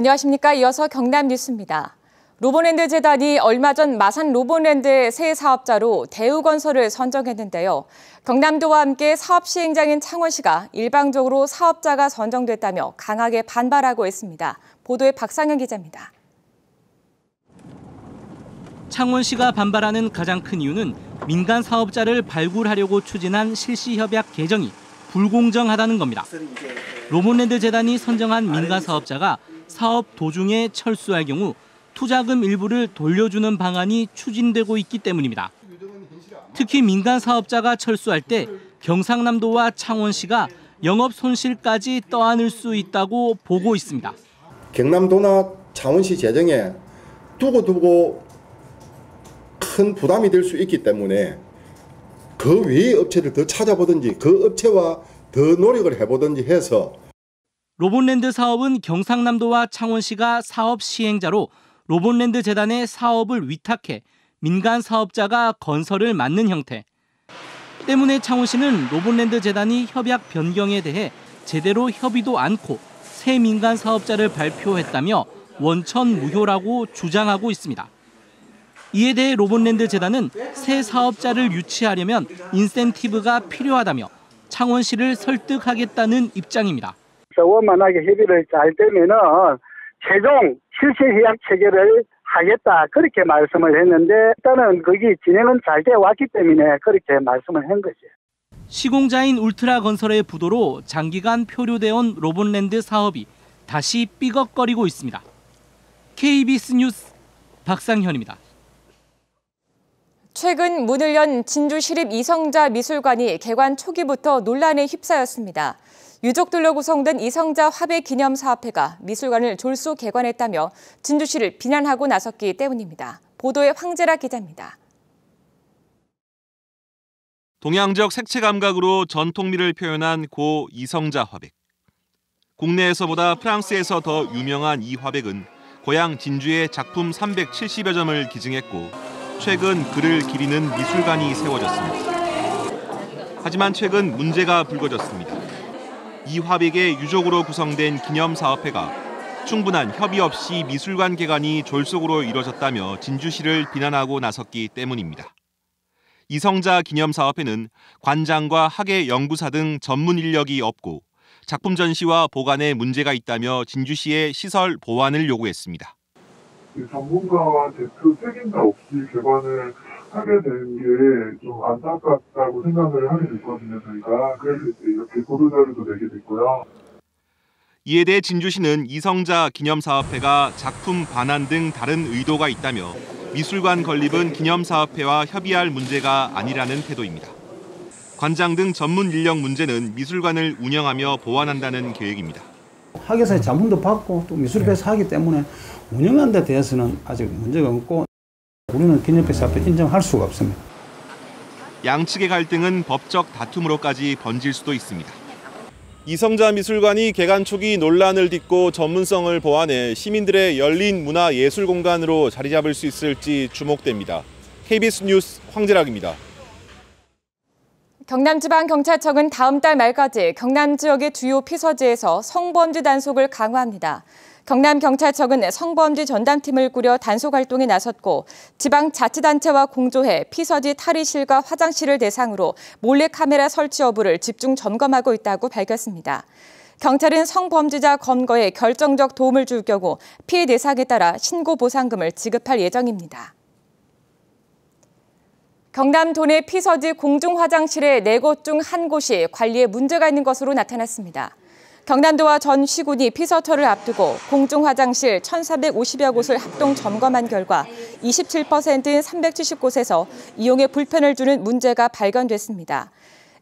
안녕하십니까. 이어서 경남 뉴스입니다. 로봇랜드 재단이 얼마 전 마산 로봇랜드의 새 사업자로 대우건설을 선정했는데요. 경남도와 함께 사업 시행장인 창원시가 일방적으로 사업자가 선정됐다며 강하게 반발하고 있습니다. 보도에 박상현 기자입니다. 창원시가 반발하는 가장 큰 이유는 민간 사업자를 발굴하려고 추진한 실시협약 개정이 불공정하다는 겁니다. 로봇랜드 재단이 선정한 민간 사업자가 사업 도중에 철수할 경우 투자금 일부를 돌려주는 방안이 추진되고 있기 때문입니다. 특히 민간 사업자가 철수할 때 경상남도와 창원시가 영업 손실까지 떠안을 수 있다고 보고 있습니다. 경남도나 창원시 재정에 두고두고 큰 부담이 될 수 있기 때문에 그 외의 업체를 더 찾아보든지 그 업체와 더 노력을 해보든지 해서 로봇랜드 사업은 경상남도와 창원시가 사업 시행자로 로봇랜드 재단의 사업을 위탁해 민간 사업자가 건설을 맡는 형태. 때문에 창원시는 로봇랜드 재단이 협약 변경에 대해 제대로 협의도 않고 새 민간 사업자를 발표했다며 원천 무효라고 주장하고 있습니다. 이에 대해 로봇랜드 재단은 새 사업자를 유치하려면 인센티브가 필요하다며 창원시를 설득하겠다는 입장입니다. 원만하게 협의를 잘 되면은 최종 실시협약 체결을 하겠다 그렇게 말씀을 했는데 일단은 거기 진행은 잘 돼 왔기 때문에 그렇게 말씀을 한 거죠. 시공자인 울트라건설의 부도로 장기간 표류돼 온 로봇랜드 사업이 다시 삐걱거리고 있습니다. KBS 뉴스 박상현입니다. 최근 문을 연 진주시립 이성자 미술관이 개관 초기부터 논란에 휩싸였습니다. 유족들로 구성된 이성자 화백기념사업회가 미술관을 졸속 개관했다며 진주시를 비난하고 나섰기 때문입니다. 보도에 황재라 기자입니다. 동양적 색채 감각으로 전통미를 표현한 고 이성자 화백. 국내에서보다 프랑스에서 더 유명한 이 화백은 고향 진주에 작품 370여 점을 기증했고 최근 그를 기리는 미술관이 세워졌습니다. 하지만 최근 문제가 불거졌습니다. 이 화백의 유족으로 구성된 기념사업회가 충분한 협의 없이 미술관 개관이 졸속으로 이뤄졌다며 진주시를 비난하고 나섰기 때문입니다. 이성자 기념사업회는 관장과 학예 연구사 등 전문 인력이 없고 작품 전시와 보관에 문제가 있다며 진주시의 시설 보완을 요구했습니다. 전문가와 대표 책임자 없이 개관을 하게 된 게 좀 안타깝다고 생각을 하게 됐거든요. 저희가 그래서 이렇게 보도자료도 내게 됐고요. 이에 대해 진주시는 이성자 기념사업회가 작품 반환 등 다른 의도가 있다며 미술관 건립은 기념사업회와 협의할 문제가 아니라는 태도입니다. 관장 등 전문 인력 문제는 미술관을 운영하며 보완한다는 계획입니다. 학예사의 자문도 받고 또 미술회에서 하기 때문에 운영하는 데 대해서는 아직 문제가 없고 우리는 기념사업회 인정할 수가 없습니다. 양측의 갈등은 법적 다툼으로까지 번질 수도 있습니다. 이성자 미술관이 개관 초기 논란을 딛고 전문성을 보완해 시민들의 열린 문화 예술 공간으로 자리 잡을 수 있을지 주목됩니다. KBS 뉴스 황재락입니다. 경남지방경찰청은 다음 달 말까지 경남 지역의 주요 피서지에서 성범죄 단속을 강화합니다. 경남경찰청은 성범죄 전담팀을 꾸려 단속 활동에 나섰고 지방자치단체와 공조해 피서지 탈의실과 화장실을 대상으로 몰래카메라 설치 여부를 집중 점검하고 있다고 밝혔습니다. 경찰은 성범죄자 검거에 결정적 도움을 줄 경우 피해 대상에 따라 신고 보상금을 지급할 예정입니다. 경남 도내 피서지 공중화장실의 4곳 중 1곳이 관리에 문제가 있는 것으로 나타났습니다. 경남도와 전 시군이 피서철을 앞두고 공중화장실 1,450여 곳을 합동 점검한 결과 27%인 370곳에서 이용에 불편을 주는 문제가 발견됐습니다.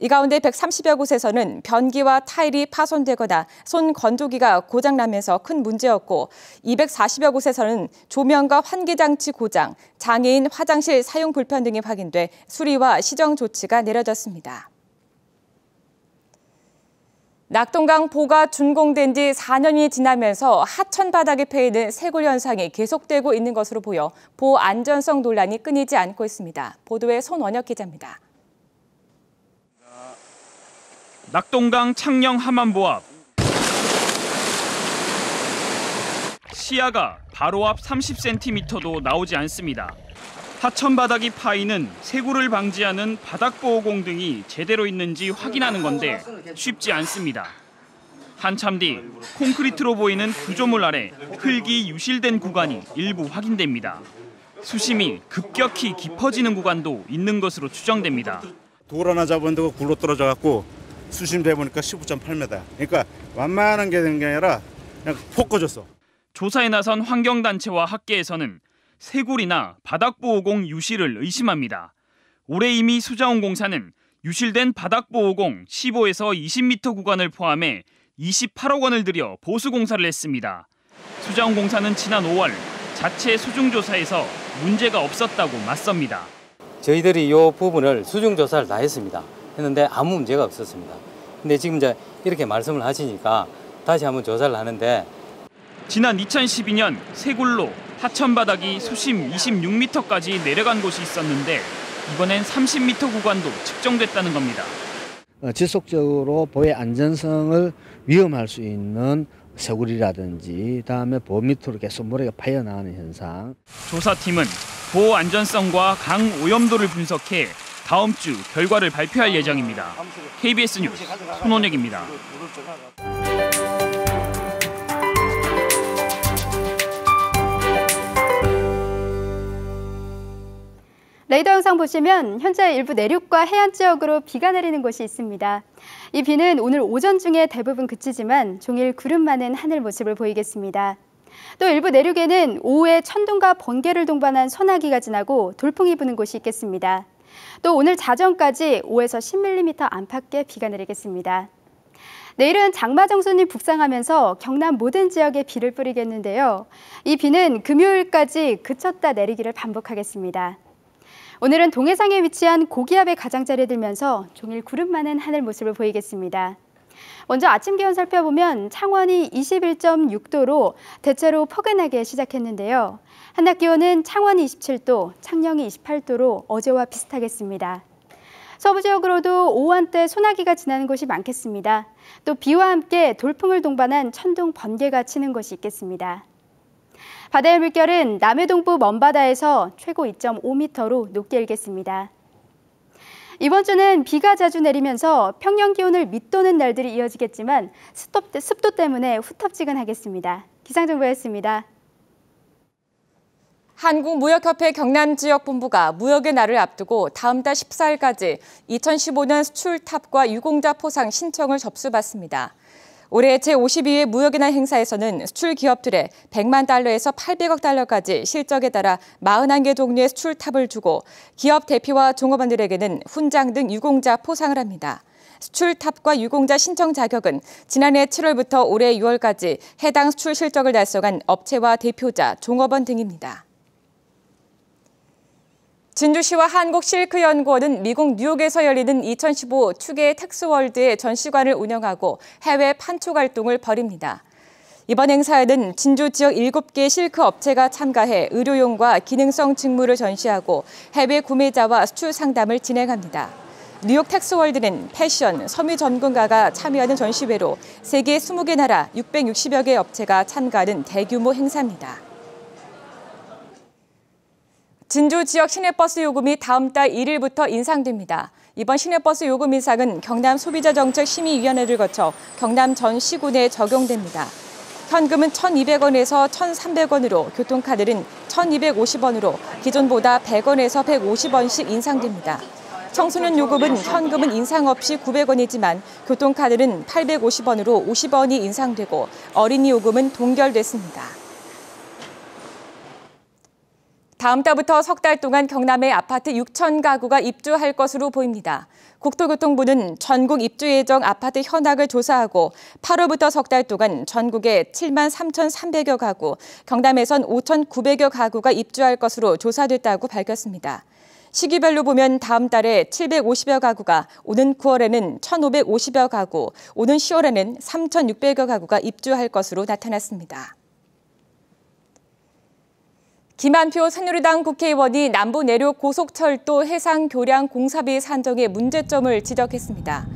이 가운데 130여 곳에서는 변기와 타일이 파손되거나 손 건조기가 고장나면서 큰 문제였고 240여 곳에서는 조명과 환기장치 고장, 장애인 화장실 사용 불편 등이 확인돼 수리와 시정 조치가 내려졌습니다. 낙동강 보가 준공된 지 4년이 지나면서 하천 바닥에 패이는 새골 현상이 계속되고 있는 것으로 보여 보호 안전성 논란이 끊이지 않고 있습니다. 보도에 손원혁 기자입니다. 낙동강 창녕 하만보 앞 시야가 바로 앞 30cm도 나오지 않습니다. 하천 바닥이 파이는 세굴을 방지하는 바닥보호공 등이 제대로 있는지 확인하는 건데 쉽지 않습니다. 한참 뒤 콘크리트로 보이는 구조물 아래 흙이 유실된 구간이 일부 확인됩니다. 수심이 급격히 깊어지는 구간도 있는 것으로 추정됩니다. 돌 하나 잡았는데 굴러 떨어져 갖고 수심 돼보니까 19.8m. 그러니까 완만한 게 된 게 아니라 그냥 폭 꺼졌어. 조사에 나선 환경단체와 학계에서는 세굴이나 바닥보호공 유실을 의심합니다. 올해 이미 수자원공사는 유실된 바닥보호공 15에서 20m 구간을 포함해 28억 원을 들여 보수공사를 했습니다. 수자원공사는 지난 5월 자체 수중조사에서 문제가 없었다고 맞섭니다. 저희들이 이 부분을 수중조사를 다 했는데 아무 문제가 없었습니다. 근데 지금 이제 이렇게 말씀을 하시니까 다시 한번 조사를 하는데 지난 2012년 세굴로 하천 바닥이 수심 26m까지 내려간 곳이 있었는데 이번엔 30m 구간도 측정됐다는 겁니다. 지속적으로 보의 안전성을 위험할 수 있는 세굴이라든지 그다음에 보호 밑으로 계속 모래가 파여나가는 현상. 조사팀은 보호 안전성과 강 오염도를 분석해 다음 주 결과를 발표할 예정입니다. KBS 뉴스 손원혁입니다. 레이더 영상 보시면 현재 일부 내륙과 해안 지역으로 비가 내리는 곳이 있습니다. 이 비는 오늘 오전 중에 대부분 그치지만 종일 구름 많은 하늘 모습을 보이겠습니다. 또 일부 내륙에는 오후에 천둥과 번개를 동반한 소나기가 지나고 돌풍이 부는 곳이 있겠습니다. 또 오늘 자정까지 5에서 10mm 안팎의 비가 내리겠습니다. 내일은 장마정선이 북상하면서 경남 모든 지역에 비를 뿌리겠는데요. 이 비는 금요일까지 그쳤다 내리기를 반복하겠습니다. 오늘은 동해상에 위치한 고기압의 가장자리에 들면서 종일 구름 많은 하늘 모습을 보이겠습니다. 먼저 아침 기온 살펴보면 창원이 21.6도로 대체로 포근하게 시작했는데요. 한낮 기온은 창원이 27도, 창녕이 28도로 어제와 비슷하겠습니다. 서부 지역으로도 오후 한때 소나기가 지나는 곳이 많겠습니다. 또 비와 함께 돌풍을 동반한 천둥 번개가 치는 곳이 있겠습니다. 바다의 물결은 남해동부 먼바다에서 최고 2.5m로 높게 일겠습니다. 이번 주는 비가 자주 내리면서 평년 기온을 밑도는 날들이 이어지겠지만 습도 때문에 후텁지근하겠습니다. 기상정보였습니다. 한국무역협회 경남지역본부가 무역의 날을 앞두고 다음 달 14일까지 2015년 수출탑과 유공자 포상 신청을 접수받습니다. 올해 제52회 무역의 날 행사에서는 수출 기업들의 100만 달러에서 800억 달러까지 실적에 따라 41개 종류의 수출탑을 주고 기업 대표와 종업원들에게는 훈장 등 유공자 포상을 합니다. 수출탑과 유공자 신청 자격은 지난해 7월부터 올해 6월까지 해당 수출 실적을 달성한 업체와 대표자, 종업원 등입니다. 진주시와 한국실크연구원은 미국 뉴욕에서 열리는 2015 추계 텍스월드의 전시관을 운영하고 해외 판촉 활동을 벌입니다. 이번 행사에는 진주 지역 7개 실크 업체가 참가해 의료용과 기능성 직무를 전시하고 해외 구매자와 수출 상담을 진행합니다. 뉴욕 텍스월드는 패션, 섬유 전문가가 참여하는 전시회로 세계 20개 나라 660여 개 업체가 참가하는 대규모 행사입니다. 진주 지역 시내버스 요금이 다음 달 1일부터 인상됩니다. 이번 시내버스 요금 인상은 경남 소비자정책심의위원회를 거쳐 경남 전 시군에 적용됩니다. 현금은 1,200원에서 1,300원으로, 교통카드는 1,250원으로 기존보다 100원에서 150원씩 인상됩니다. 청소년 요금은 현금은 인상 없이 900원이지만 교통카드는 850원으로 50원이 인상되고 어린이 요금은 동결됐습니다. 다음 달부터 석 달 동안 경남에 아파트 6천 가구가 입주할 것으로 보입니다. 국토교통부는 전국 입주 예정 아파트 현황을 조사하고 8월부터 석 달 동안 전국에 7만 3,300여 가구, 경남에선 5,900여 가구가 입주할 것으로 조사됐다고 밝혔습니다. 시기별로 보면 다음 달에 750여 가구가, 오는 9월에는 1,550여 가구, 오는 10월에는 3,600여 가구가 입주할 것으로 나타났습니다. 김한표 새누리당 국회의원이 남부 내륙 고속철도 해상 교량 공사비 산정의 문제점을 지적했습니다.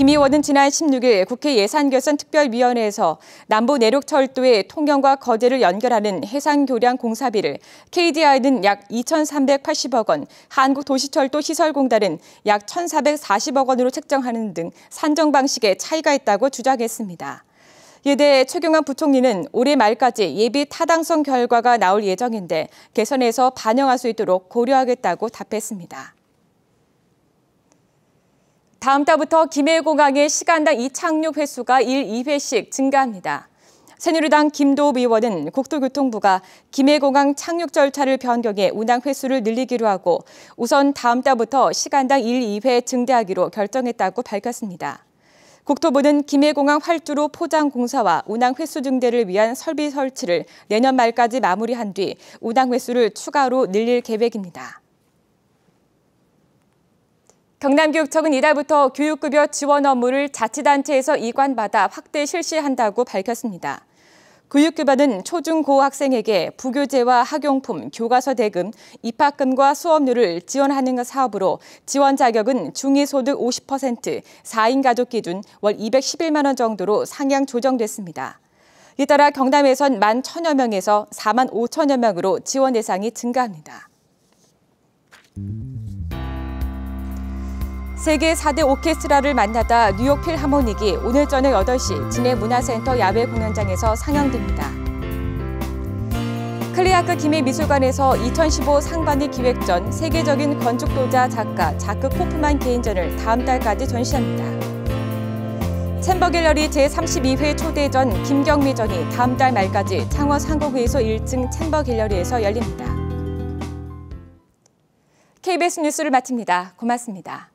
김 의원은 지난 16일 국회 예산결산특별위원회에서 남부 내륙철도의 통영과 거제를 연결하는 해상교량 공사비를 KDI는 약 2,380억 원, 한국도시철도시설공단은 약 1,440억 원으로 책정하는 등 산정 방식에 차이가 있다고 주장했습니다. 이에 대해 최경환 부총리는 올해 말까지 예비 타당성 결과가 나올 예정인데 개선해서 반영할 수 있도록 고려하겠다고 답했습니다. 다음 달부터 김해공항의 시간당 이착륙 횟수가 2회씩 증가합니다. 새누리당 김도읍 의원은 국토교통부가 김해공항 착륙 절차를 변경해 운항 횟수를 늘리기로 하고 우선 다음 달부터 시간당 2회 증대하기로 결정했다고 밝혔습니다. 국토부는 김해공항 활주로 포장 공사와 운항 횟수 증대를 위한 설비 설치를 내년 말까지 마무리한 뒤 운항 횟수를 추가로 늘릴 계획입니다. 경남교육청은 이달부터 교육급여 지원 업무를 자치단체에서 이관받아 확대 실시한다고 밝혔습니다. 교육급여는 초중고 학생에게 부교재와 학용품, 교과서 대금, 입학금과 수업료를 지원하는 사업으로 지원 자격은 중위소득 50%, 4인 가족 기준 월 211만 원 정도로 상향 조정됐습니다. 이에 따라 경남에선 11,000여 명에서 4만 5천여 명으로 지원 대상이 증가합니다. 세계 4대 오케스트라를 만나다 뉴욕 필하모닉이 오늘 저녁 8시 진해 문화센터 야외 공연장에서 상영됩니다. 클리아크 김해미술관에서 2015 상반기 기획 전 세계적인 건축도자 작가 자크 코프만 개인전을 다음 달까지 전시합니다. 챔버갤러리 제32회 초대전 김경미전이 다음 달 말까지 창원 상공회의소 1층 챔버갤러리에서 열립니다. KBS 뉴스를 마칩니다. 고맙습니다.